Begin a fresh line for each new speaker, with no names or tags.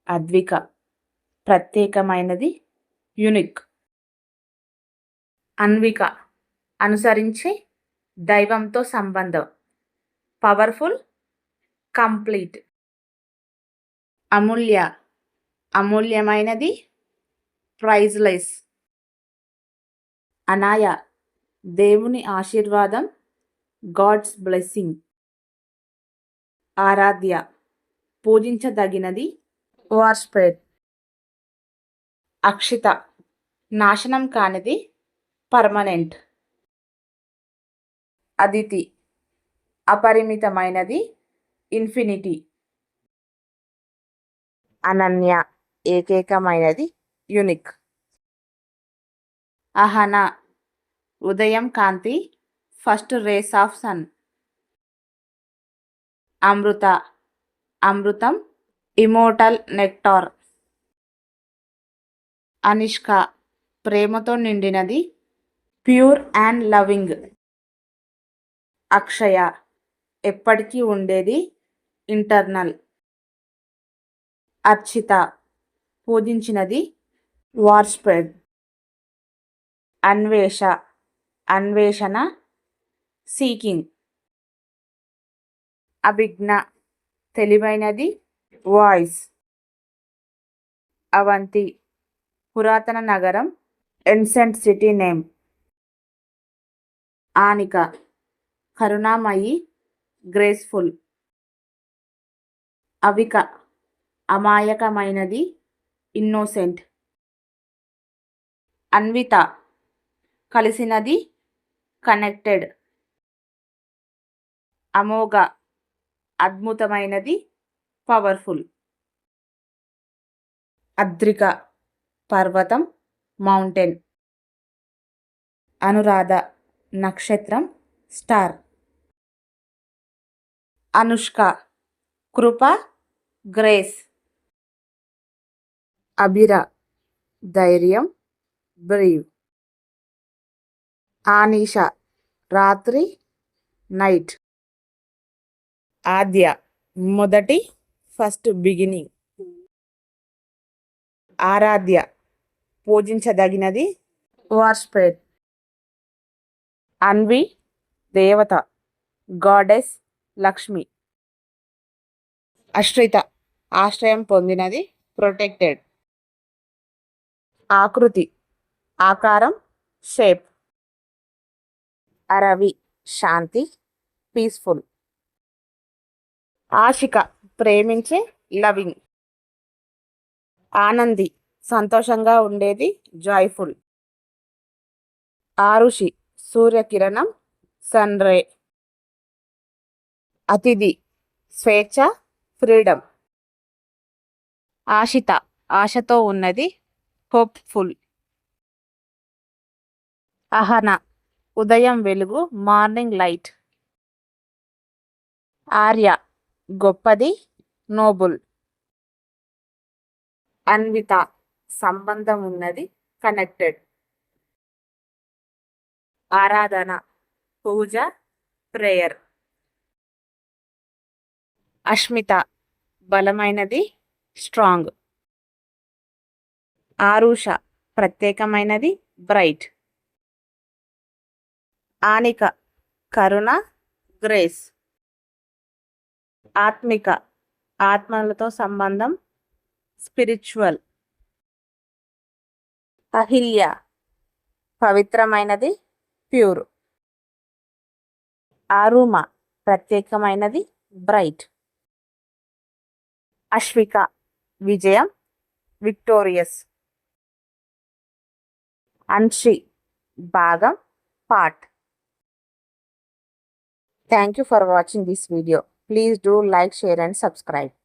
అద్విక ప్రత్యేకమైనది, యునిక్. అన్విక అనుసరించి, దైవంతో సంబంధం, పవర్ఫుల్, కంప్లీట్. అమూల్య అమూల్యమైనది, ప్రైజ్లెస్. అనాయ దేవుని ఆశీర్వాదం, గాడ్స్ బ్లెస్సింగ్. ఆరాధ్య పూజించదగినది, వార్స్పేట్. అక్షిత నాశనం కానిది, పర్మనెంట్. అదితి అపరిమితమైనది, ఇన్ఫినిటీ. అనన్య ఏకైకమైనది, యునిక్. అహన ఉదయం కాంతి, first rays of sun. Amrita అమృతం, ఇమోటల్ నెక్టార్. అనిష్క ప్రేమతో నిండినది, ప్యూర్ అండ్ లవింగ్. అక్షయ ఎప్పటికీ ఉండేది, ఇంటర్నల్. అర్చిత పూజించినది, వార్స్పేడ్. అన్వేష అన్వేషణ, సీకింగ్. అభిజ్ఞ తెలివైనది, వాయిస్. అవంతి పురాతన నగరం, ఎన్సెంట్ సిటీ నేమ్. ఆనిక కరుణామయి, గ్రేస్ఫుల్. అవిక అమాయకమైనది, ఇన్నోసెంట్. అన్విత కలిసినది, కనెక్టెడ్. అమోఘ అద్భుతమైనది, పవర్ఫుల్. అద్రిక పర్వతం, మౌంటైన్. అనురాధ నక్షత్రం, స్టార్. అనుష్క కృప, గ్రేస్. అభిర ధైర్యం, బ్రీవ్. ఆనీష రాత్రి, నైట్. ఆద్య మొదటి, ఫస్ట్, బిగినింగ్. ఆరాధ్య పూజించదగినది, వార్స్పేట్. అన్వి దేవత, గాడెస్, లక్ష్మి. అశ్రిత ఆశ్రయం పొందినది, ప్రొటెక్టెడ్. ఆకృతి ఆకారం, షేప్. అరవి శాంతి, పీస్ఫుల్. ఆశిక ప్రేమించే, లవింగ్. ఆనంది సంతోషంగా ఉండేది, జాయ్ఫుల్. Arushi సూర్యకిరణం, sun ray. అతిథి స్వేచ్ఛ, ఫ్రీడమ్. ఆశిత ఆశతో ఉన్నది, హోప్ఫుల్. అహన ఉదయం వెలుగు, మార్నింగ్ లైట్. ఆర్య గొప్పది, నోబుల్. అన్విత సంబంధం ఉన్నది, కనెక్టెడ్. ఆరాధన పూజ, ప్రేయర్. అష్మిత బలమైనది, స్ట్రాంగ్. ఆరుష ప్రత్యేకమైనది, బ్రైట్. ఆనిక కరుణ, గ్రేస్. ఆత్మిక ఆత్మలతో సంబంధం, స్పిరిచువల్. అహిల్య పవిత్రమైనది, ప్యూర్. ఆరుమ ప్రత్యేకమైనది, బ్రైట్. అశ్విక విజయం, విక్టోరియస్. అన్షి భాగం, part. Thank you for watching this video. Please do like, share and subscribe.